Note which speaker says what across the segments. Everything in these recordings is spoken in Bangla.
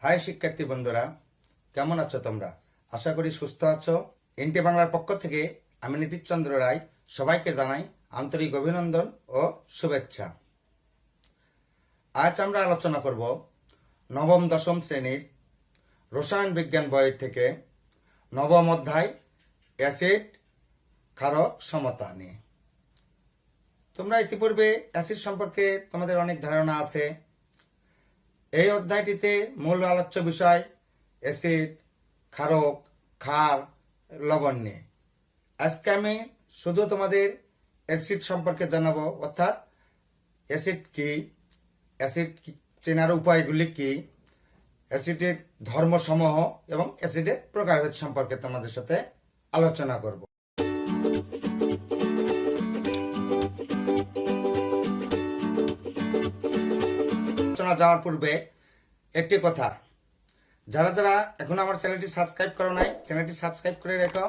Speaker 1: হাই শিক্ষার্থী বন্ধুরা, কেমন আছো তোমরা? আশা করি সুস্থ আছো। এনটি বাংলার পক্ষ থেকে আমি নীতিশ চন্দ্র রায় সবাইকে জানাই আন্তরিক অভিনন্দন ও শুভেচ্ছা। আজ আমরা আলোচনা করব নবম দশম শ্রেণীর রসায়ন বিজ্ঞান বইয়ের থেকে নবম অধ্যায় অ্যাসিড ক্ষারক সমতা নিয়ে। তোমরা ইতিপূর্বে অ্যাসিড সম্পর্কে তোমাদের অনেক ধারণা আছে। এই অধ্যায়টিতে মূল আলোচ্য বিষয় অ্যাসিড, ক্ষারক, ক্ষার, লবণ নিয়ে। আজকে আমি শুধু তোমাদের অ্যাসিড সম্পর্কে জানাবো, অর্থাৎ অ্যাসিড কি, অ্যাসিড চেনার উপায়গুলি কি, অ্যাসিডের ধর্মসমূহ এবং অ্যাসিডের প্রকারভেদ সম্পর্কে তোমাদের সাথে আলোচনা করব। যাওয়ার পূর্বে একটি কথা, যারা যারা এখন আমার চ্যানেলটি সাবস্ক্রাইব করো নাই, চ্যানেলটি সাবস্ক্রাইব করে রেখো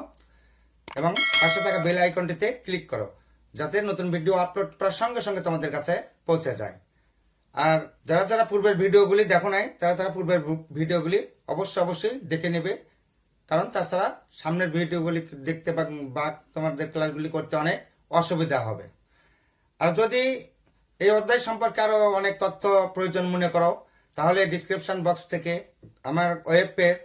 Speaker 1: এবং পাশে থাকা বেল আইকনটিতে ক্লিক করো, যাতে নতুন ভিডিও আপলোড করার সঙ্গে সঙ্গে তোমাদের কাছে পৌঁছে যায়। আর যারা যারা পূর্বের ভিডিওগুলি দেখো নাই, তারা পূর্বের ভিডিওগুলি অবশ্যই দেখে নেবে, কারণ তাছাড়া সামনের ভিডিওগুলি দেখতে বা তোমাদের ক্লাসগুলি করতে অনেক অসুবিধা হবে। আর যদি এই অধ্যায় সম্পর্কে আরো অনেক তথ্য প্রয়োজন মনে করো, তাহলে ডিসক্রিপশন বক্স থেকে আমার ওয়েব পেজ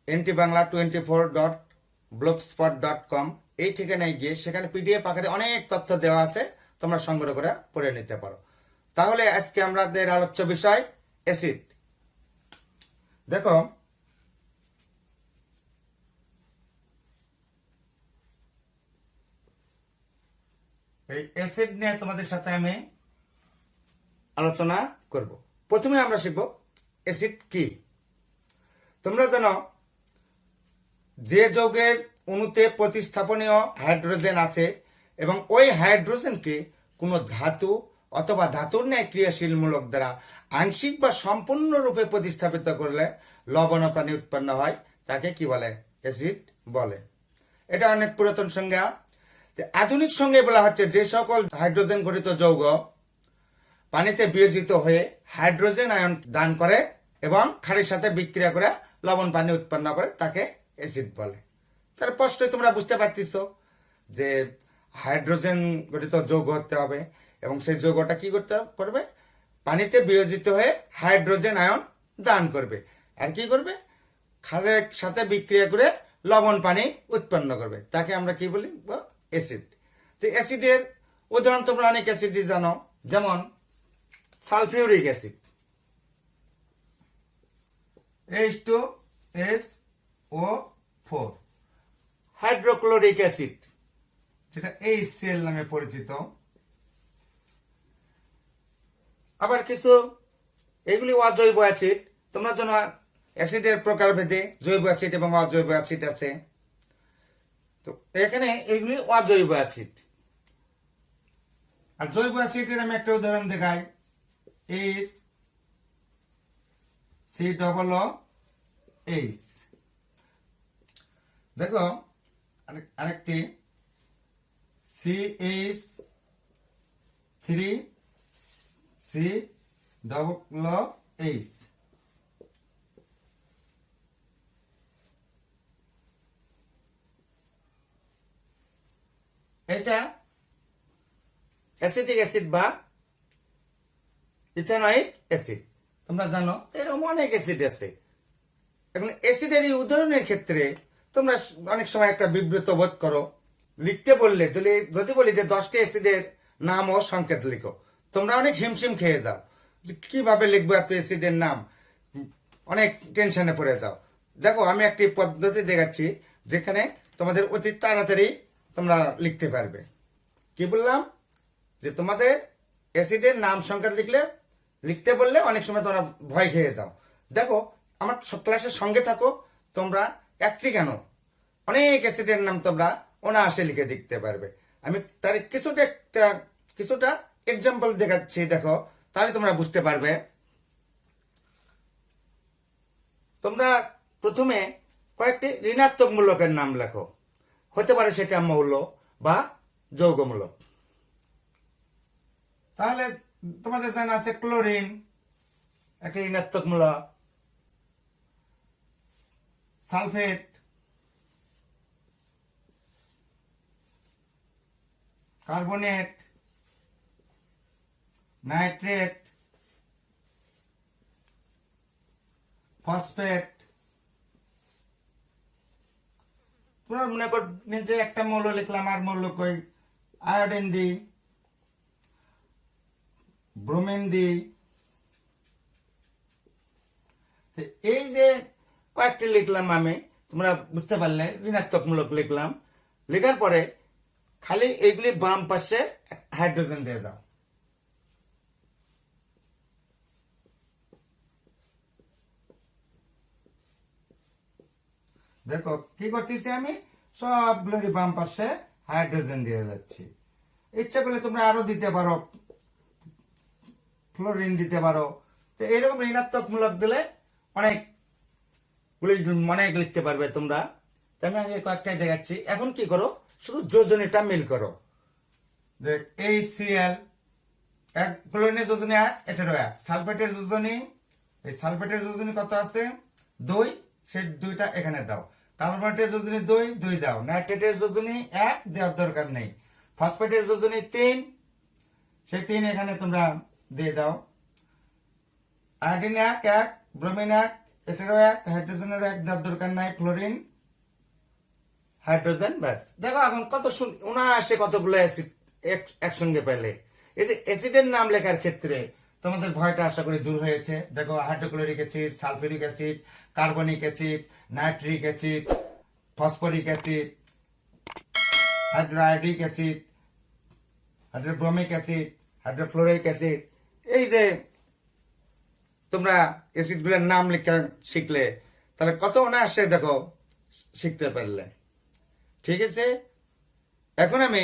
Speaker 1: ntbangla24.blogspot.com এই ঠিকানায় গিয়ে সেখানে পিডিএফ আকারে অনেক তথ্য দেওয়া আছে, তোমরা সংগ্রহ করে পড়ে নিতে পারো। তাহলে আজকে আমাদের আলোচ্য বিষয় অ্যাসিড। দেখো, এই অ্যাসিড নিয়ে তোমাদের সাথে আমি আলোচনা করব। প্রথমে আমরা শিখব অ্যাসিড কি। তোমরা জানো, যে যৌগের অণুতে প্রতিস্থাপনীয় হাইড্রোজেন আছে এবং ওই হাইড্রোজেনকে কোনো ধাতু অথবা ধাতুর ন্যায় ক্রিয়াশীল মূলক দ্বারা আংশিক বা সম্পূর্ণরূপে প্রতিস্থাপিত করলে লবণ ও পানি উৎপন্ন হয়, তাকে কি বলে? অ্যাসিড বলে। এটা অনেক পুরাতন সংজ্ঞা। আধুনিক সংজ্ঞায় বলা হচ্ছে যে সকল হাইড্রোজেন গঠিত যৌগ পানিতে বিয়োজিত হয়ে হাইড্রোজেন আয়ন দান করে এবং ক্ষারের সাথে বিক্রিয়া করে লবণ পানি উৎপন্ন করে, তাকে অ্যাসিড বলে। তার স্পষ্টই তোমরা বুঝতে পারতেছ যে হাইড্রোজেন গঠিত যৌগ হতে হবে এবং সেই যৌগটা কি করবে? পানিতে বিয়োজিত হয়ে হাইড্রোজেন আয়ন দান করবে আর কি করবে? ক্ষারের সাথে বিক্রিয়া করে লবণ পানি উৎপন্ন করবে, তাকে আমরা কি বলি? অ্যাসিড। তো অ্যাসিডের উদাহরণ তোমরা অনেক অ্যাসিডই জানো, যেমন sulphuric acid, H2SO4, hydrochloric acid যেটা HCl নামে পরিচিত। আবার কিছু এগুলি অজৈব অ্যাসিড। তোমরা জানো অ্যাসিডের প্রকারভেদে জৈব অ্যাসিড এবং অজৈব অ্যাসিড আছে। তো এখানে এগুলি অজৈব অ্যাসিড। আর জৈব অ্যাসিডের আমি একটা উদাহরণ দেখাই, HCOOH। দেখো আরেকটি CH3COOH। এটা অ্যাসিটিক অ্যাসিড বা ইথানয়িক অ্যাসিড। তোমরা জানো এরকম অনেক অ্যাসিড আছে। এখন অ্যাসিডের এই উদাহরণের ক্ষেত্রে তোমরা অনেক সময় একটা বিব্রত বোধ করো। লিখতে বললে যদি বলি যে 10টি অ্যাসিডের নাম ও সংকেত লিখো, তোমরা অনেক হিমশিম খেয়ে যাও যে কিভাবে লিখবো এত অ্যাসিডের নাম, অনেক টেনশনে পড়ে যাও। দেখো, আমি একটি পদ্ধতি দেখাচ্ছি যেখানে তোমাদের অতি তাড়াতাড়ি তোমরা লিখতে পারবে। কি বললাম? যে তোমাদের অ্যাসিডের নাম সংখ্যা লিখতে বললে অনেক সময় তোমরা ভয় খেয়ে যাও। দেখো, আমার ক্লাসের সঙ্গে থাকো, তোমরা একটি কেন অনেক অ্যাসিডের নাম তোমরা অনায়াসে লিখে দেখতে পারবে। আমি তার কিছুটা এক্সাম্পল দেখাচ্ছি, দেখো, তাহলে তোমরা বুঝতে পারবে। তোমরা প্রথমে কয়েকটি ঋণাত্মক মূলকের নাম লেখো, হতে পারে সেটা মৌল বা যৌগমূলক। তাহলে তোমাদের জানা আছে ক্লোরিন একটি ঋণাত্মক মূলক, সালফেট, কার্বনেট, নাইট্রেট, ফসফেট। তোমরা মনে করেন যে একটা মৌল লিখলাম, আর মৌল কই, আয়োডিন দি, ব্রোমিন দি। এই যে কয়েকটি লিখলাম আমি, তোমরা বুঝতে পারলে ঋণাত্মকমূলক লিখলাম। লেখার পরে খালি এইগুলির বাম পাশে হাইড্রোজেন দিয়ে দাও। দেখো কি করতেছি আমি, সবগুলোরই বাম পাশে হাইড্রোজেন দিয়ে যাচ্ছি। ইচ্ছা করলে তোমরা আরো দিতে পারো, ফ্লোরিন দিতে পারো। তো এরকম ঋণাত্মকমূলক দিলে অনেক লিখতে পারবে তোমরা। আমি আগে কয়েকটাই দেখাচ্ছি। এখন কি করো, শুধু যোজনীটা মিল করো। যে HCl, এক ক্লোরিনের যোজনী 1, এটারও 1। সালফেটের যোজনী, এই সালফেটের যোজনী কত আছে, 2, সেই 2টা এখানে দাও। কার্বনেটের যোজনী 2 দাও। নাইট্রেটের যোজনী 1 দেওয়ার দরকার নেই। ফসফেটের যোজনী 3, সেই 3 এখানে তোমরা দিয়ে দাও। আয়োডিন 1, ব্রোমিন 1, এটারও 1, হাইড্রোজেনের 1 দেওয়ার দরকার নাই। ক্লোরিন, হাইড্রোজেন, ব্যাস। দেখো এখন কত অনায়াসে কতগুলো অ্যাসিড একসঙ্গে পেলে। এই যে অ্যাসিডের নাম লেখার ক্ষেত্রে তোমাদের ভয়টা আশা করি দূর হয়েছে। দেখো hydrochloric acid, sulphuric acid, carbonic acid, nitric acid, phosphoric acid, hydroiodic acid, hydrobromic acid, hydrofluoric acid. এই যে তোমরা অ্যাসিডগুলোর নাম লেখা শিখলে, তাহলে কত অনায়াসে দেখো শিখতে পারলে। ঠিক আছে, এখন আমি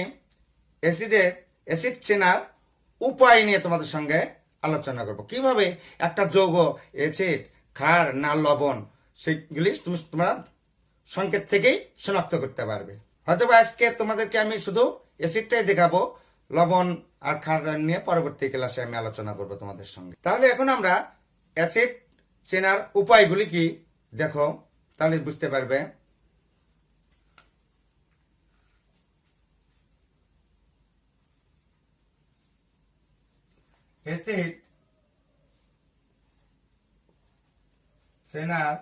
Speaker 1: অ্যাসিড চেনার উপায় নিয়ে তোমাদের সঙ্গে আলোচনা করব। কিভাবে একটা যৌগ অ্যাসিড, ক্ষার না লবণ, সেগুলি তোমরা সংকেত থেকেই শনাক্ত করতে পারবে। হয়তো আজকে তোমাদেরকে আমি শুধু অ্যাসিডটাই দেখাবো, লবণ আর ক্ষার নিয়ে পরবর্তী ক্লাসে আমি আলোচনা করব তোমাদের সঙ্গে। তাহলে এখন আমরা অ্যাসিড চেনার উপায়গুলি কি দেখো, তাহলে বুঝতে পারবে। অ্যাসিড চেনার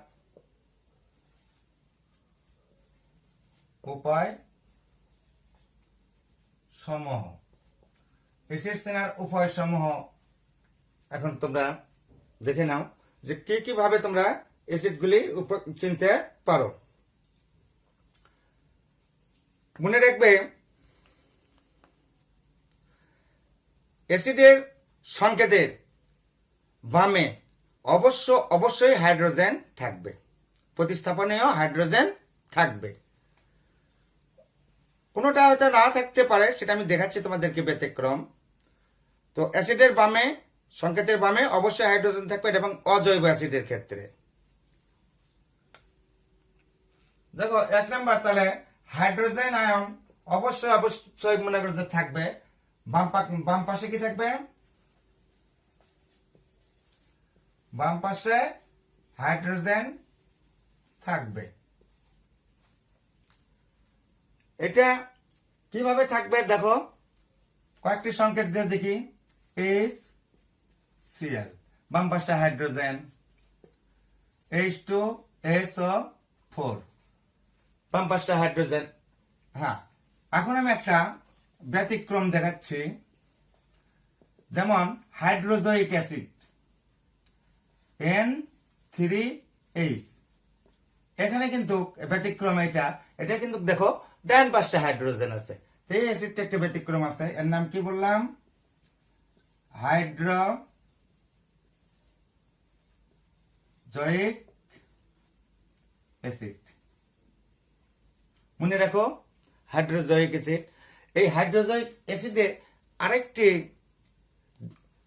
Speaker 1: উপায় সমূহ। অ্যাসিড চেনার উপায় সমূহ এখন তোমরা দেখে নাও যে কিভাবে তোমরা অ্যাসিডগুলি চিনতে পারো। মনে রাখবে, অ্যাসিডের সংকেতের বামে অবশ্যই হাইড্রোজেন থাকবে, প্রতিস্থাপনেও হাইড্রোজেন থাকবে। কোনোটা হয়তো না থাকতে পারে, সেটা আমি দেখাচ্ছি তোমাদেরকে ব্যতিক্রম। তো অ্যাসিডের বামে, সংকেতের বামে অবশ্যই হাইড্রোজেন থাকবে, এবং অজৈব অ্যাসিডের ক্ষেত্রে দেখো 1 নাম্বার, তাহলে হাইড্রোজেন আয়ন অবশ্যই মনে করতে থাকবে। বাম পাশে কি থাকবে, বাম পাশে হাইড্রোজেন থাকবে। এটা কিভাবে থাকবে দেখো, কয়েকটি সংকেত দিয়ে দেখি। HCl, বাম পাশে হাইড্রোজেন। H2SO4, বাম পাশে হাইড্রোজেন। হ্যাঁ, এখন আমি একটা ব্যতিক্রম দেখাচ্ছি। যেমন হাইড্রোজয়িক অ্যাসিড N3H, এখানে কিন্তু ব্যতিক্রম। এটা কিন্তু দেখো ডান পাশে হাইড্রোজেন আছে। এই অ্যাসিডটা একটা ব্যতিক্রম আছে, এর নাম কি বললাম, হাইড্রোজয়িক অ্যাসিড। মনে রাখো হাইড্রোজয়িক অ্যাসিড। এই হাইড্রোজয়িক অ্যাসিডে আরেকটি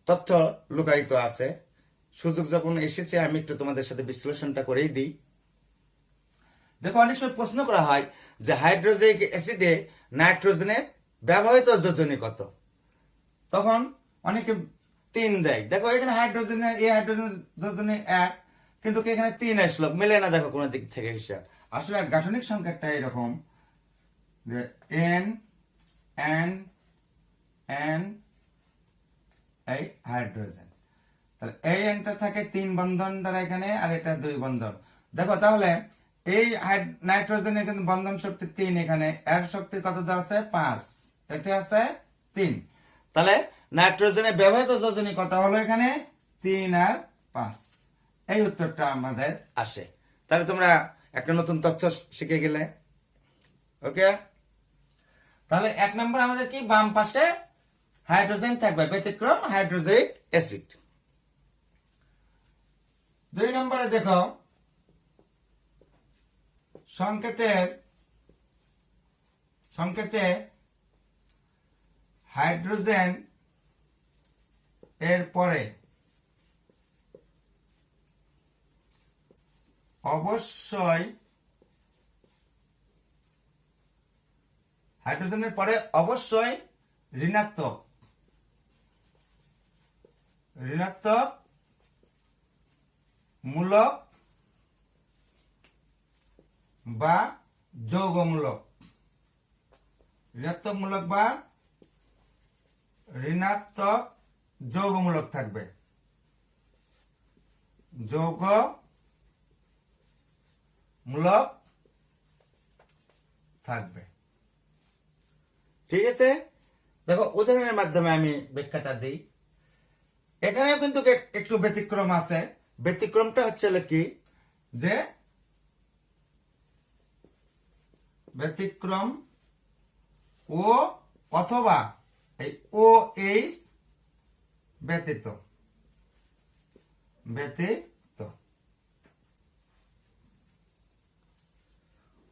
Speaker 1: তথ্য লুকায়িত আছে। সুযোগ যখন এসেছে আমি একটু তোমাদের সাথে বিশ্লেষণটা করেই দিই। দেখো অনেক সময় প্রশ্ন করা হয় যে হাইড্রোজয়িক অ্যাসিডে নাইট্রোজেনের ব্যবহৃত যোজনী কত, তখন অনেকে 3 দেয়। দেখো এখানে হাইড্রোজেনের যোজনী 1, কিন্তু কি এখানে 3 আসলো, মিলে না দেখো কোনো দিক থেকে হিসাব। আসলে গাঠনিক সংকেতটা এরকম যে এন এন এন এই হাইড্রোজেন, তাহলে এই এনটা থাকে 3 বন্ধন দ্বারা এখানে, আর এটা 2 বন্ধন। দেখো তাহলে এই নাইট্রোজেনের কিন্তু বন্ধন শক্তি 3, এখানে এর শক্তি কত দেওয়া আছে 5, এটা আছে 3, তাহলে নাইট্রোজেনের ব্যবহৃত যোজনী কত হলো এখানে 3 আর 5, এই উত্তরটা আমাদের আসে। তাহলে তোমরা একটা নতুন তথ্য শিখে গেলে। ওকে, তাহলে 1 নম্বর আমাদের কি বাম পাশে হাইড্রোজেন থাকবে, ব্যতিক্রম হাইড্রোজেনিক অ্যাসিড। 2 নম্বরে দেখো সংকেতে হাইড্রোজেন এর পরে অবশ্যই হাইড্রোজেনের পরে অবশ্যই ঋণাত্মক মূলক বা যৌগমূলক, ঋণাত্মক মূলক বা ঋণাত্মক যৌগমূলক থাকবে, যৌগমূলক থাকবে। ঠিক আছে, দেখো উদাহরণের মাধ্যমে আমি ব্যাখ্যাটা দিই। এখানেও কিন্তু একটু ব্যতিক্রম আছে। ব্যতিক্রমটা হচ্ছে কি, যে ব্যতিক্রম ও অথবা এই ও এইচ ব্যতীত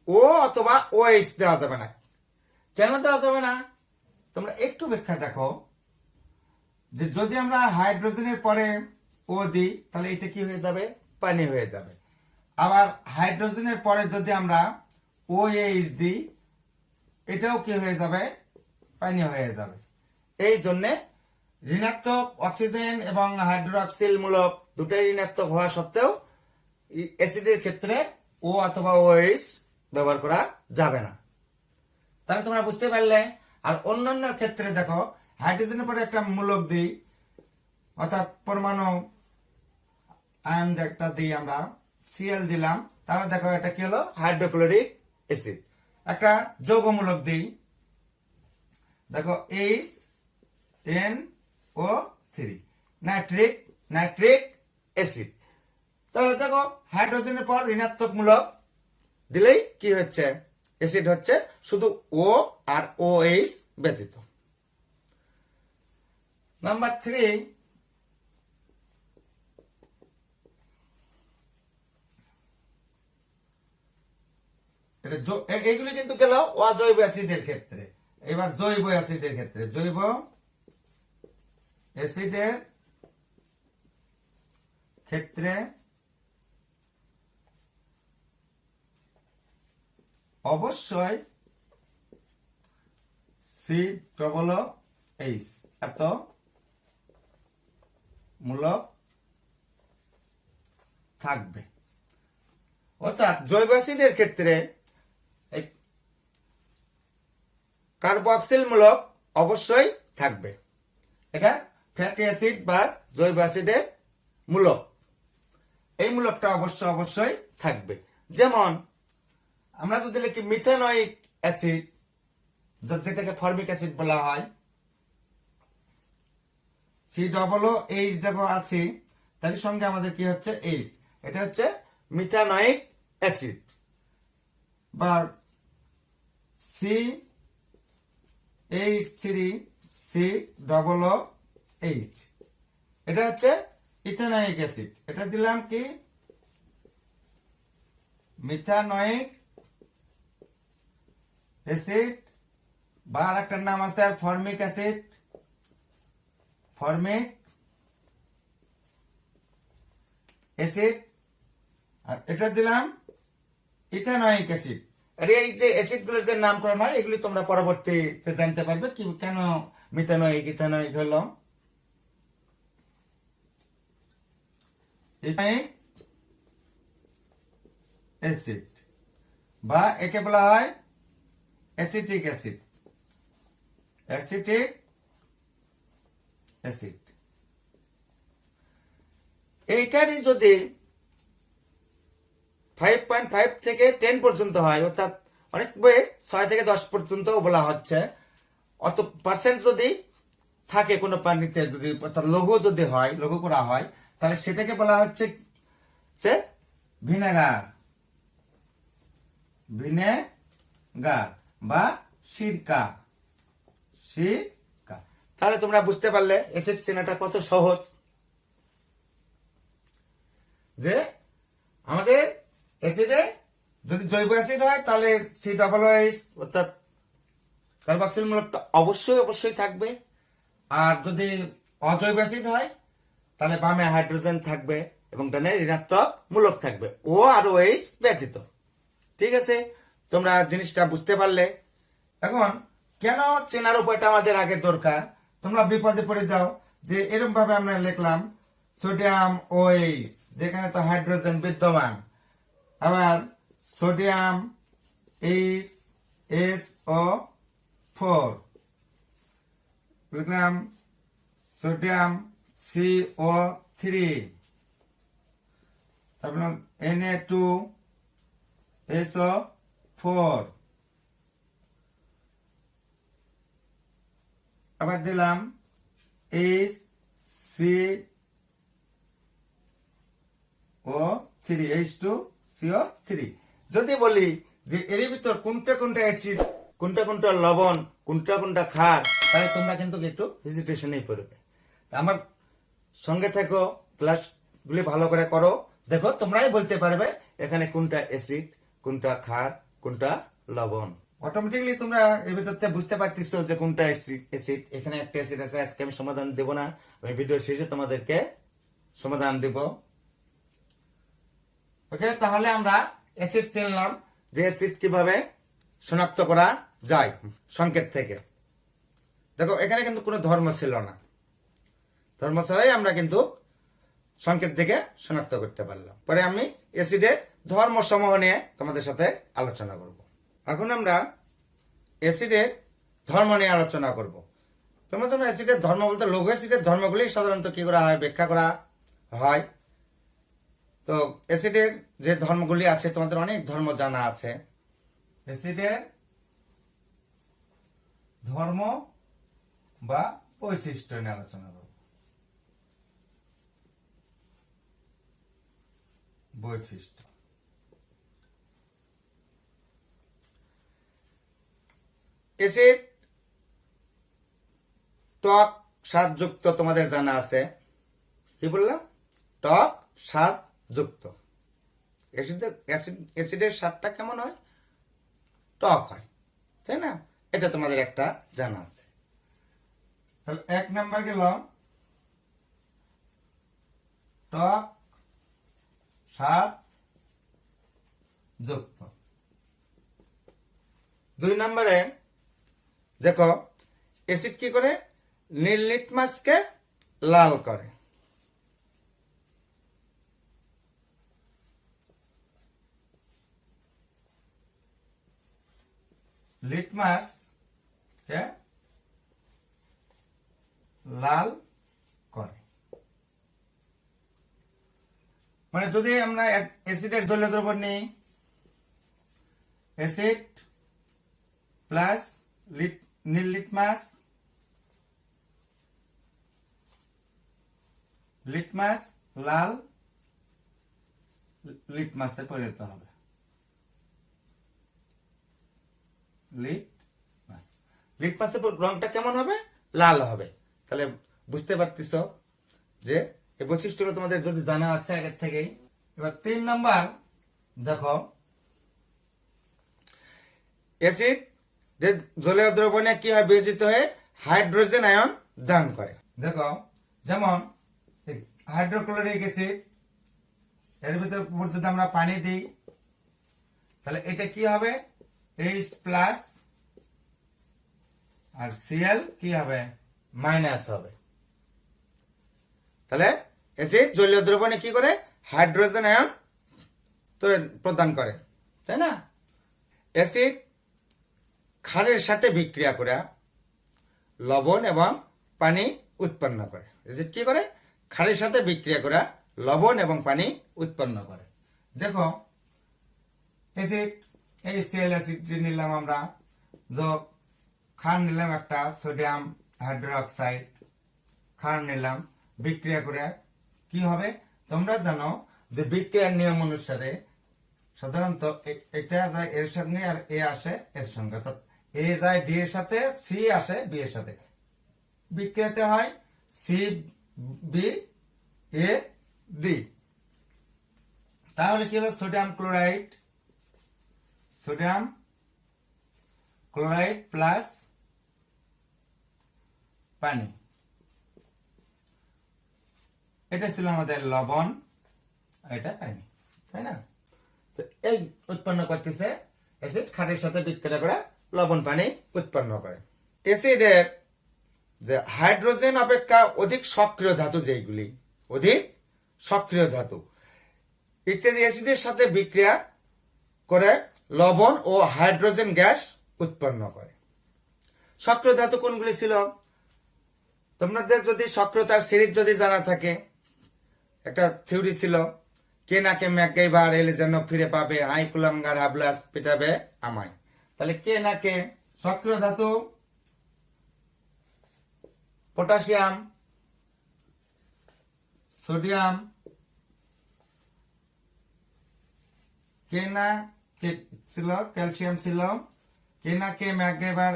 Speaker 1: ও অথবা ও এইচ দেওয়া যাবে না। কেন দেওয়া যাবে না তোমরা একটু ব্যাখ্যা দেখো, যে যদি আমরা হাইড্রোজেনের পরে ও দিই তাহলে এটা কি হয়ে যাবে, পানি হয়ে যাবে। আবার হাইড্রোজেনের পরে যদি আমরা ও এইচ দিই এটাও কি হয়ে যাবে, পানি হয়ে যাবে। এই জন্যে ঋণাত্মক অক্সিজেন এবং হাইড্রোক্সিল মূলক দুটাই ঋণাত্মক হওয়া সত্ত্বেও অ্যাসিডের ক্ষেত্রে ও অথবা ওএইচ ব্যবহার করা যাবে না। তাহলে তোমরা বুঝতে পারলে। আর অন্যান্য ক্ষেত্রে দেখো হাইড্রোজেনের পরে একটা মূলক দিই, অর্থাৎ পরমাণু আয়ন একটা দিই, আমরা সিএল দিলাম, তাহলে দেখো এটা কি হলো হাইড্রোক্লোরিক অ্যাসিড। একটা যৌগমূলক দিই, দেখো H N O 3 nitric acid. তাহলে দেখো হাইড্রোজেনের পর ঋণাত্মক মূলক দিলেই কি হচ্ছে, অ্যাসিড হচ্ছে, শুধু ও আর ও এইচ ব্যতীত। নাম্বার 3, এইগুলি কিন্তু গেল অজৈব অ্যাসিডের ক্ষেত্রে। এবার জৈব অ্যাসিডের ক্ষেত্রে, জৈব অ্যাসিডের ক্ষেত্রে অবশ্যই COOH এত মূলক থাকবে। অর্থাৎ জৈব অ্যাসিডের ক্ষেত্রে কার্বক্সিল মূলক অবশ্যই থাকবে। এটা ফ্যাটি অ্যাসিড বা জৈব অ্যাসিডের মূলক, এই মূলকটা অবশ্যই থাকবে। যেমন আমরা যদি লিখি মিথেনয়িক অ্যাসিড, যেটাকে ফর্মিক অ্যাসিড বলা হয়, COOH দেখো আছে, তার সঙ্গে আমাদের কি হচ্ছে এইচ, এটা হচ্ছে মিথানয়িক অ্যাসিড। বা CH3COOH, এটা হচ্ছে ইথানয়িক অ্যাসিড। এটা দিলাম কি মিথানয়িক অ্যাসিড, বা আর একটা নাম আছে ফর্মিক অ্যাসিড, ফর্মিক অ্যাসিড। আর এটা দিলাম ইথানয়িক অ্যাসিড। আর এই যে অ্যাসিড গুলোর যে নামকরণ হয় এগুলি তোমরা পরবর্তীতে জানতে পারবে কি কেন মিথানয়িক ইথানয়িক হলো। অ্যাসিড, বা একে বলা হয় অ্যাসিটিক অ্যাসিড। অ্যাসিটিক অ্যাসিড এইটারই যদি 5.5 থেকে 10 পর্যন্ত হয়, অর্থাৎ অনেক বই 6 থেকে 10 পর্যন্ত বলা হচ্ছে, অত পার্সেন্ট যদি থাকে কোনো পানিতে, যদি অর্থাৎ লঘু যদি হয়, লঘু করা হয়, তাহলে সেটাকে বলা হচ্ছে ভিনেগার, ভিনেগার বা সিরকা। সিরকা। তাহলে তোমরা বুঝতে পারলে অ্যাসিড চেনাটা কত সহজ। যে আমাদের অ্যাসিডে যদি জৈব অ্যাসিড হয় তাহলে C+H অর্থাৎ কার্বক্সিল মূলকটা অবশ্যই থাকবে। আর যদি অজৈব অ্যাসিড হয় তাহলে বামে হাইড্রোজেন থাকবে এবং ডানে ঋণাত্মক মূলক থাকবে, ও আর OH ব্যতীত। ঠিক আছে, তোমরা জিনিসটা বুঝতে পারলে। এখন কেন চেনার উপায়টা আমাদের আগে দরকার, তোমরা বিপদে পড়ে যাও যে এরকম ভাবে আমরা লিখলাম সোডিয়াম OH, যেখানে তো হাইড্রোজেন বিদ্যমান, আবার সোডিয়াম HSO4 লিখলাম, সোডিয়াম CO3, তারপর Na2SO4, আবার দিলাম H2CO3। যদি বলি যে এর ভিতর কোনটা কোনটা অ্যাসিড, কোনটা কোনটা লবণ, কোনটা কোনটা ক্ষার, তাহলে তোমরা কিন্তু একটু হেজিটেশনেই পড়বে। আমার সঙ্গে থেকো, ক্লাসগুলি ভালো করে করো, দেখো তোমরাই বলতে পারবে এখানে কোনটা অ্যাসিড, কোনটা ক্ষার, কোনটা লবণ। অটোমেটিকলি তোমরা এর ভিতরতে বুঝতে পারতেছো যে কোনটা অ্যাসিড। এখানে একটা অ্যাসিড আছে, আজকে আমি সমাধান দেব না, আমি ভিডিও শেষে তোমাদেরকে সমাধান দেব। ওকে, তাহলে আমরা অ্যাসিড চিনলাম যে অ্যাসিড কিভাবে শনাক্ত করা যায় সংকেত থেকে। দেখো এখানে কিন্তু কোনো ধর্ম ছিল না, ধর্ম ছাড়াই আমরা কিন্তু সংকেত থেকে শনাক্ত করতে পারলাম। পরে আমি অ্যাসিডের ধর্ম সমূহ নিয়ে তোমাদের সাথে আলোচনা করব। এখন আমরা অ্যাসিডের ধর্ম নিয়ে আলোচনা করব। তোমরা অ্যাসিডের ধর্ম বলতে লঘু অ্যাসিডের ধর্মগুলি সাধারণত কি করা হয়, ব্যাখ্যা করা হয়। তো অ্যাসিডের যে ধর্মগুলি আছে, তোমাদের অনেক ধর্ম জানা আছে। অ্যাসিডের ধর্ম বা বৈশিষ্ট্য নিয়ে আলোচনা করব। বৈশিষ্ট্য, অ্যাসিড টক স্বাদযুক্ত, তোমাদের জানা আছে। কি বললাম? টক স্বাদ যুক্ত। অ্যাসিডের স্বাদটা কেমন হয়? টক হয়, তাই না? এটা তোমাদের একটা জানা আছে। তাহলে 1 নাম্বার গেল টক স্বাদ যুক্ত। 2 নম্বরে দেখো অ্যাসিড কি করে, নীল লিটমাসকে লাল করে। লিটমাস কে লাল করে। মানে যদি আমরা অ্যাসিডের জলীয় দ্রবণ নিই, অ্যাসিড প্লাস নীল লিটমাস, লিটমাস লাল লিটমাসে পরিণত হবে। লিটমাসের রংটা কেমন হবে? লাল হবে। তাহলে বুঝতে পারতেছ যে এই বৈশিষ্ট্যগুলো তোমাদের যদি জানা আছে আগের থেকেই। এবার 3 নাম্বার দেখো, অ্যাসিড জলীয় দ্রবণে কি হয়, বিয়োজিত হয়ে হাইড্রোজেন আয়ন দান করে। দেখো যেমন হাইড্রোক্লোরিক অ্যাসিড, এর ভিতর যদি আমরা পানি দিই তাহলে এটা কি হবে, H প্লাস, আর Cl কি হবে, মাইনাস হবে। তাহলে অ্যাসিড জলীয় দ্রবণে কি করে, হাইড্রোজেন আয়ন তো প্রদান করে, তাই না? অ্যাসিড ক্ষারের সাথে বিক্রিয়া করে লবণ এবং পানি উৎপন্ন করে। অ্যাসিড কি করে? ক্ষারের সাথে বিক্রিয়া করে লবণ এবং পানি উৎপন্ন করে। দেখো অ্যাসিড, এই সেল অ্যাসিড নিলাম আমরা, ক্ষার নিলাম একটা সোডিয়াম হাইড্রোক্সাইড, ক্ষার নিলাম, বিক্রিয়া করে কি হবে? তোমরা জানো যে বিক্রিয়ার নিয়ম অনুসারে সাধারণত এটা যায় এর সঙ্গে আর এ আসে এর সঙ্গে, অর্থাৎ এ যায় ডি এর সাথে, সি আসে বি এর সাথে, বিক্রিয়াতে হয় সি বি এ ডি। তাহলে কি হলো? সোডিয়াম ক্লোরাইড প্লাস পানি, এটা ছিল আমাদের লবণ, এটা পানি, তাই না? তো এই উৎপন্ন করতেছে অ্যাসিড ক্ষারের সাথে বিক্রিয়া করে লবণ পানি উৎপন্ন করে। অ্যাসিডের যে হাইড্রোজেন অপেক্ষা অধিক সক্রিয় ধাতু, যেগুলি অধিক সক্রিয় ধাতু ইত্যাদি অ্যাসিডের সাথে বিক্রিয়া করে লবণ ও হাইড্রোজেন গ্যাস উৎপন্ন করে। সক্রিয় ধাতু কোনগুলি ছিল? তোমাদের যদি সক্রিয়তার সিরিজ যদি জানা থাকে, একটা থিওরি ছিল, কে নাকে ম্যাকগাইভার এলে যেন ফিরে পাবে, হাই কুলাঙ্গার হাবলাস পিটাবে আমায়। তাহলে কে নাকে সক্রিয় ধাতু পটাশিয়াম, সোডিয়াম, কে না কে ছিল ক্যালসিয়াম ছিল, কে না কে ম্যাকগাইভার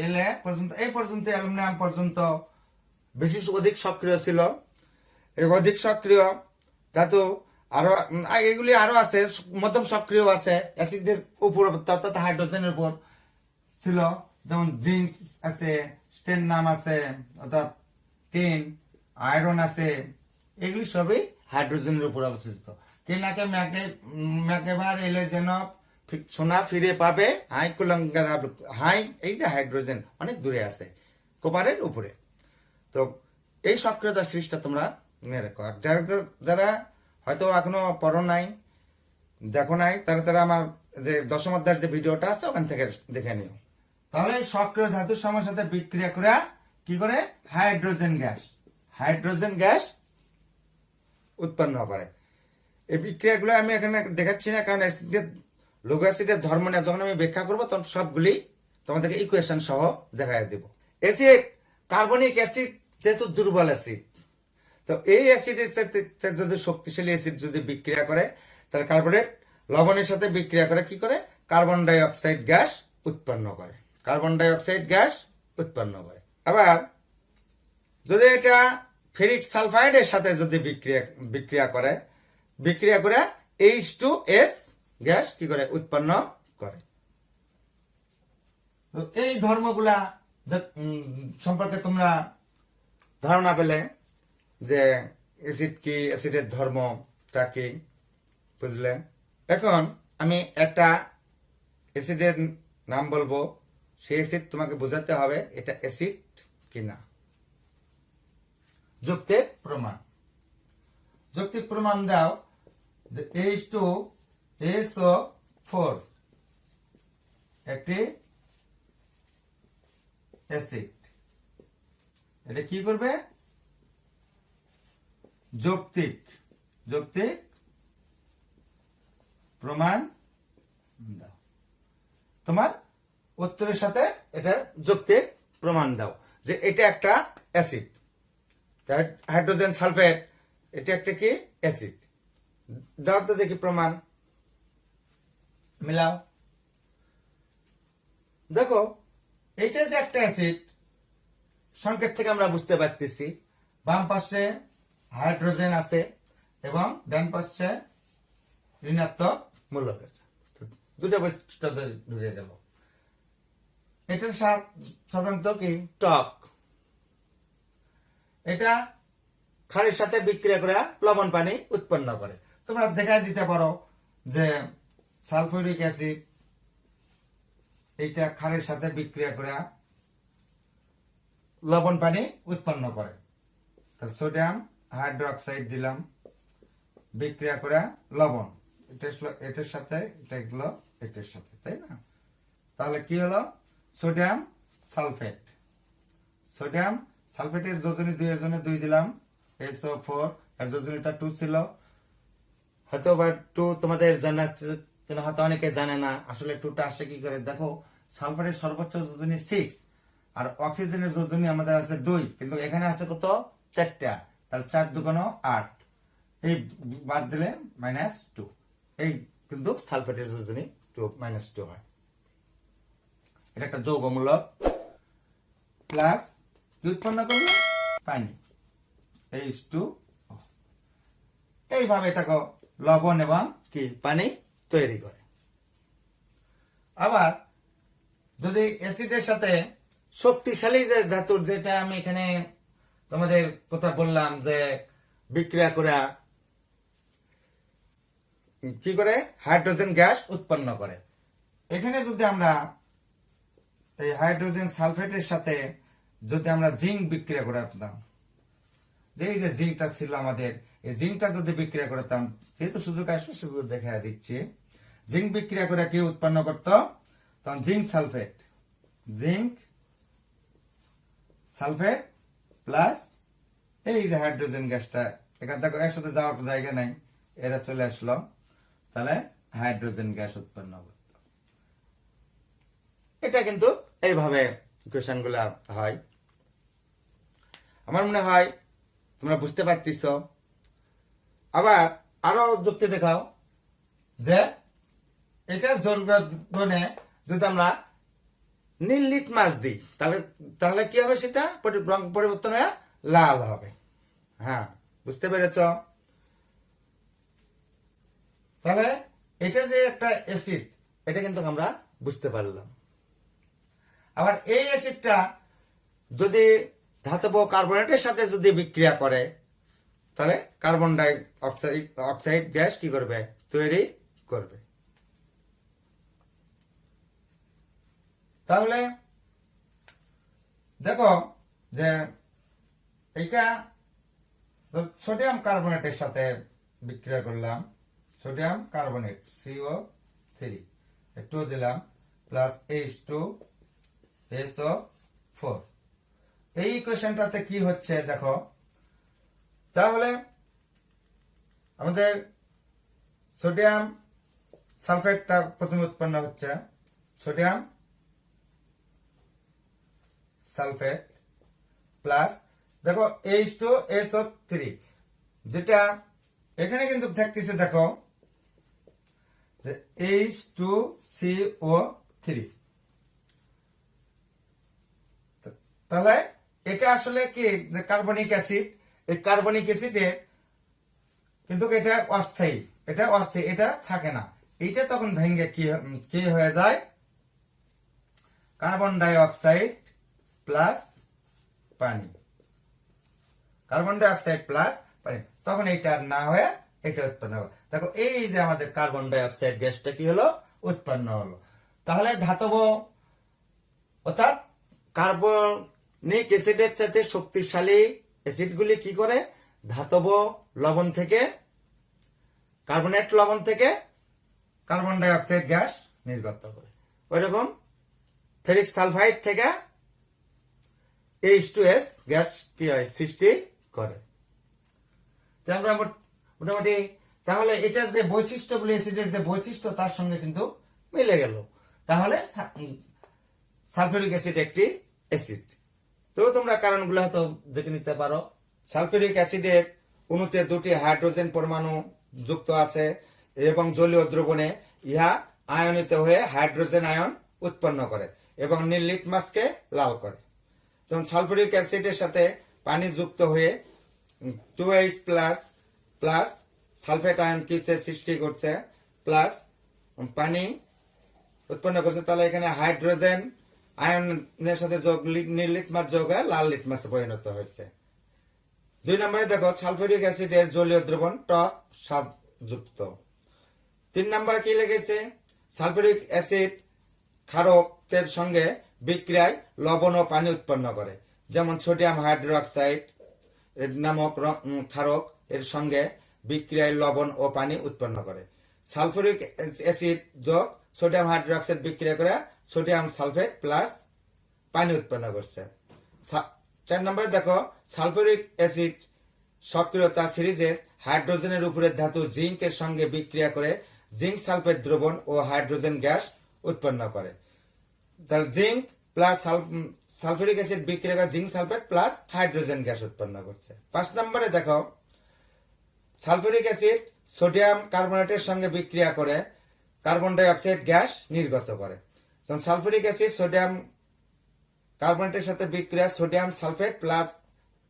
Speaker 1: এলে পর্যন্ত, এই পর্যন্ত অ্যালুমিনিয়াম পর্যন্ত বেশি অধিক সক্রিয় ছিল। এই অধিক সক্রিয় ধাতু আরো এগুলি আরো আছে, মধ্যম সক্রিয় আছে অ্যাসিডের উপর, অর্থাৎ হাইড্রোজেনের উপর ছিল, যেমন জিঙ্ক আছে, স্টেননাম আছে, অর্থাৎ টিন, আয়রন আছে, এগুলি সবই হাইড্রোজেনের উপর অবস্থিত। কেনাকে ম্যাকগাইভার এলে যেন সোনা ফিরে পাবে, হাই কুলাঙ্গার হাই, এই যে হাইড্রোজেন অনেক দূরে আছে কপারের উপরে। তো এই সক্রিয়তা সৃষ্টি তোমরা মনে রাখো। আর যারা হয়তো এখনো পড়ো নাই, দেখো নাই, তারা আমার যে দশম অধ্যায়ের যে ভিডিওটা আছে ওখান থেকে দেখে নিও। তাহলে এই সক্রিয় ধাতুর সময়ের সাথে বিক্রিয়া করে কি করে? হাইড্রোজেন গ্যাস উৎপন্ন করে। এই বিক্রিয়াগুলো আমি এখানে দেখাচ্ছি না, কারণ লঘু অ্যাসিডের ধর্ম নিয়ে যখন আমি ব্যাখ্যা করবো তখন সবগুলি তোমাদেরকে ইকুয়েশন সহ দেখাই দেব। অ্যাসিড, কার্বনিক অ্যাসিড যেহেতু দুর্বল অ্যাসিড, তো এই অ্যাসিডের সাথে যদি শক্তিশালী অ্যাসিড যদি বিক্রিয়া করে, তাহলে কার্বনেট লবণের সাথে বিক্রিয়া করে কি করে? কার্বন ডাই অক্সাইড গ্যাস উৎপন্ন করে। আবার যদি এটা ফেরিক সালফাইডের সাথে যদি বিক্রিয়া করে H2S গ্যাস কি করে? উৎপন্ন করে। তো এই ধর্মগুলা সম্পর্কে তোমরা ধারণা পেলে যে অ্যাসিড কি, অ্যাসিডের ধর্মটা কি, বুঝলে? এখন আমি একটা অ্যাসিডের নাম বলবো, সেই অ্যাসিড তোমাকে বোঝাতে হবে এটা অ্যাসিড কিনা। যৌক্তিক প্রমাণ দাও যে H2SO4 একটি অ্যাসিড। এটা কি করবে? যৌক্তিক প্রমাণ দাও। তোমার উত্তরের সাথে এটার যৌক্তিক প্রমাণ দাও যে এটা একটা অ্যাসিড। হাইড্রোজেন সালফেট এটা একটা কি? অ্যাসিড। দাও তো দেখি প্রমাণ, মিলাও। দেখো এইটা যে একটা অ্যাসিড, সংকেত থেকে আমরা বুঝতে পারতেছি বাম পাশে হাইড্রোজেন আছে এবং ডান পাশে ঋণাত্মক মূলক আছে, দুটো বৈশিষ্ট্য ঢুকে গেল। এটার সাধারণত কি? টক। এটা ক্ষারের সাথে বিক্রিয়া করে লবণ পানি উৎপন্ন করে। তোমরা দেখাই দিতে পারো যে সালফিউরিক অ্যাসিড এইটা ক্ষারের সাথে বিক্রিয়া করে লবণ পানি উৎপন্ন করে। সোডিয়াম হাইড্রোক্সাইড দিলাম, বিক্রিয়া করে লবণ, এটার সাথে এটা গেলো এটার সাথে, তাই না? তাহলে কি হলো? Sodium sulphate. সোডিয়াম সালফেটের যোজনী 2 এর জন্য 2 দিলাম, SO4 এর যোজনীটা 2 ছিল। হয়তো বা 2 তোমাদের জানা, হয়তো অনেকে জানে না আসলে 2টা আসছে কি করে। দেখো সালফারের সর্বোচ্চ যোজনী 6 আর অক্সিজেনের যোজনী আমাদের আছে 2, কিন্তু এখানে আছে কত? 4টা। তাহলে 4 দুগুণ 8, এই বাদ দিলে -2, এই কিন্তু সালফেটের যোজনী -2 হয়। এটা একটা যৌগমূলক। প্লাস কি উৎপন্ন করবে? পানি, H2O। এইভাবে দেখো লবণ এবং কি পানি তৈরি করে। আবার যদি অ্যাসিডের সাথে শক্তিশালী যে ধাতুর, যেটা আমি এখানে তোমাদের কথা বললাম যে বিক্রিয়া করে কি করে হাইড্রোজেন গ্যাস উৎপন্ন করে, এখানে যদি আমরা এই হাইড্রোজেন সালফেটের সাথে যদি আমরা জিঙ্ক বিক্রিয়া করতাম, যে এই যে জিঙ্কটা ছিল আমাদের, এই জিঙ্কটা যদি বিক্রিয়া করতাম, যেহেতু সুযোগ আসবে সুযোগ দেখা দিচ্ছি, জিঙ্ক বিক্রিয়া করে কি উৎপন্ন করত? তখন জিঙ্ক সালফেট প্লাস এই যে হাইড্রোজেন গ্যাসটা, এখানে দেখো একসাথে যাওয়ার জায়গা নাই, এরা চলে আসলো, তাহলে হাইড্রোজেন গ্যাস উৎপন্ন করত। এটা কিন্তু এইভাবে কোয়েশ্চেন গুলা হয়। আমার মনে হয় তোমরা বুঝতে পারতেছ। আবার আরো যুক্তি দেখাও যে এটার জলবনে যদি আমরা নীল লিটমাস দিই, তাহলে কি হবে? সেটা রং পরিবর্তন হয়ে লাল হবে। হ্যাঁ, বুঝতে পেরেছ? তাহলে এটা যে একটা অ্যাসিড, এটা কিন্তু আমরা বুঝতে পারলাম। আবার এই অ্যাসিডটা যদি ধাতব কার্বনেটের সাথে যদি বিক্রিয়া করে, তাহলে কার্বন ডাই অক্সাইড গ্যাস কি করবে? তৈরি করবে। তাহলে দেখো যে এইটা সোডিয়াম কার্বনেটের সাথে বিক্রিয়া করলাম, সোডিয়াম কার্বনেট CO3 একটু দিলাম, প্লাস H2SO4। এই ইকুয়েশনটাতে কি হচ্ছে দেখো, তাহলে আমাদের সোডিয়াম সালফেটটা প্রথমে উৎপন্ন হচ্ছে, সোডিয়াম সালফেট প্লাস দেখো H2SO3, যেটা এখানে কিন্তু থাকতেছে দেখো যে H2CO3। তাহলে এটা আসলে কি যে কার্বনিক অ্যাসিড, এই কার্বনিক অ্যাসিডে কিন্তু এটা অস্থায়ী, এটা থাকে না। এইটা তখন ভেঙে কি হয়ে যায়? কার্বন ডাই অক্সাইড প্লাস পানি, কার্বন ডাই অক্সাইড প্লাস পানি, তখন এইটা না হয়ে এটা উৎপন্ন হবে। দেখো এই যে আমাদের কার্বন ডাই অক্সাইড গ্যাসটা কি হলো? উৎপন্ন হলো। তাহলে ধাতব অর্থাৎ কার্বনিক অ্যাসিডের সাথে শক্তিশালী অ্যাসিডগুলি কি করে? ধাতব লবণ থেকে, কার্বনেট লবণ থেকে কার্বন ডাই অক্সাইড গ্যাস নির্গত করে। ওইরকম ফেরিক সালফাইড থেকে H2S গ্যাস কি হয়? সৃষ্টি করে। আমরা মোটামুটি তাহলে এটার যে বৈশিষ্ট্যগুলি, অ্যাসিডের যে বৈশিষ্ট্য, তার সঙ্গে কিন্তু মিলে গেল। তাহলে সালফিউরিক অ্যাসিড একটি অ্যাসিড। তো তোমরা কারণগুলো হয়তো দেখে নিতে পারো। সালফিউরিক অ্যাসিডের অণুতে 2টি হাইড্রোজেন পরমাণু যুক্ত আছে এবং জলীয় দ্রবণে ইহা আয়নিত হয়ে হাইড্রোজেন আয়ন উৎপন্ন করে এবং নীল লিটমাসকে লাল করে। যেমন সালফিউরিক অ্যাসিডের সাথে পানি যুক্ত হয়ে 2H প্লাস সালফেট আয়ন কিসের সৃষ্টি করছে, প্লাস পানি উৎপন্ন করছে। তাহলে এখানে হাইড্রোজেন আয়নের সাথে নীল লিটমাস যোগ হয়ে লাল লিটমাসে পরিণত হয়েছে। 2 নম্বরে দেখো সালফিউরিক অ্যাসিডের জলীয় দ্রবণ টক স্বাদ যুক্ত। 3 নম্বর কি লেগেছে? সালফিউরিক অ্যাসিড ক্ষারকের সঙ্গে বিক্রিয়ায় লবণ ও পানি উৎপন্ন করে, যেমন সোডিয়াম হাইড্রোক্সাইড নামক ক্ষারক এর সঙ্গে বিক্রিয়ায় লবণ ও পানি উৎপন্ন করে। সালফুরিক অ্যাসিড যোগ সোডিয়াম হাইড্রোক্সাইড বিক্রিয়া করে সোডিয়াম সালফেট প্লাস পানি উৎপন্ন করছে। 4 নম্বরে দেখো, সালফুরিক অ্যাসিড সক্রিয়তা সিরিজের হাইড্রোজেনের উপরের ধাতু জিঙ্কের সঙ্গে বিক্রিয়া করে জিঙ্ক সালফেট দ্রবণ ও হাইড্রোজেন গ্যাস উৎপন্ন করে। তাহলে জিঙ্ক প্লাস সালফুরিক অ্যাসিড বিক্রিয়া করে zinc sulphate plus hydrogen gas উৎপন্ন করছে। 5 নম্বরে দেখো, সালফুরিক অ্যাসিড সোডিয়াম কার্বনেটের সঙ্গে বিক্রিয়া করে কার্বন ডাই অক্সাইড গ্যাস নির্গত করে। তখন সালফুরিক অ্যাসিড সোডিয়াম কার্বনেটের সাথে বিক্রিয়া সোডিয়াম সালফেট প্লাস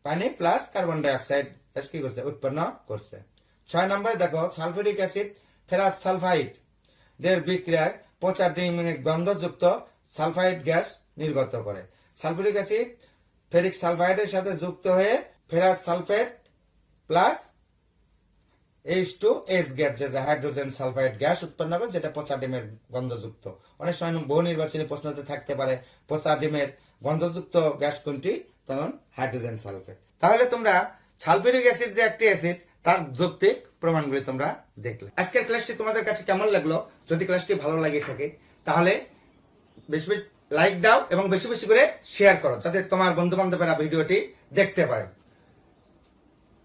Speaker 1: পানি plus carbon die oxide gas কি করছে? উৎপন্ন করছে। 6 নম্বরে দেখো, সালফুরিক অ্যাসিড ফেরাস সালফাইড এর বিক্রিয়ায় পচা ডিম গন্ধযুক্ত সালফাইড গ্যাস নির্গত করে। সালফুরিক অ্যাসিড ফেরিক সালফাইডের সাথে যুক্ত হয়ে ferrous sulphate plus H2S gas, যেটা হাইড্রোজেন সালফাইড গ্যাস উৎপন্ন করে, যেটা পচা ডিমের গন্ধযুক্ত। অনেক সময় বহু নির্বাচনী প্রশ্নতে থাকতে পারে পচা ডিমের গন্ধযুক্ত গ্যাস কোনটি, তখন হাইড্রোজেন সালফেট। তাহলে তোমরা সালফুরিক অ্যাসিড যে একটি অ্যাসিড, তার যৌক্তিক প্রমাণগুলি তোমরা দেখলে। আজকের ক্লাসটি তোমাদের কাছে কেমন লাগলো? যদি ক্লাসটি ভালো লাগে থাকে তাহলে বেশি বেশি লাইক দাও এবং বেশি বেশি করে শেয়ার করো, যাতে তোমার বন্ধু বান্ধবেরা ভিডিওটি দেখতে পারে।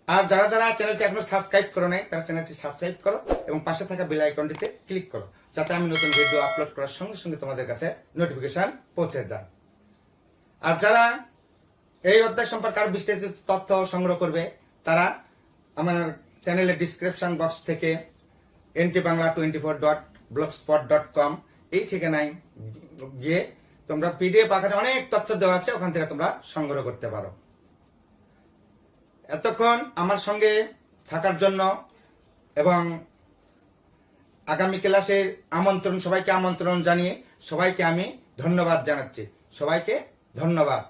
Speaker 1: আর যারা যারা চ্যানেলটি এখনো সাবস্ক্রাইব করো নাই, তারা চ্যানেলটি সাবস্ক্রাইব করো এবং পাশে থাকা বেল আইকনটিতে ক্লিক করো, যাতে আমি নতুন ভিডিও আপলোড করার সঙ্গে সঙ্গে তোমাদের কাছে নোটিফিকেশন পৌঁছে যায়। আর যারা এই অধ্যায় সম্পর্কে আরো বিস্তারিত তথ্য সংগ্রহ করবে, তারা আমার চ্যানেলের ডিসক্রিপশন বক্স থেকে ntbangla24.blogspot.com এই ঠিকানায় গিয়ে তোমরা পিডিএফ আকারে অনেক তথ্য দেওয়া আছে, ওখান থেকে তোমরা সংগ্রহ করতে পারো। এতক্ষণ আমার সঙ্গে থাকার জন্য এবং আগামী ক্লাসের সবাইকে আমন্ত্রণ জানিয়ে সবাইকে আমি ধন্যবাদ জানাচ্ছি। সবাইকে ধন্যবাদ।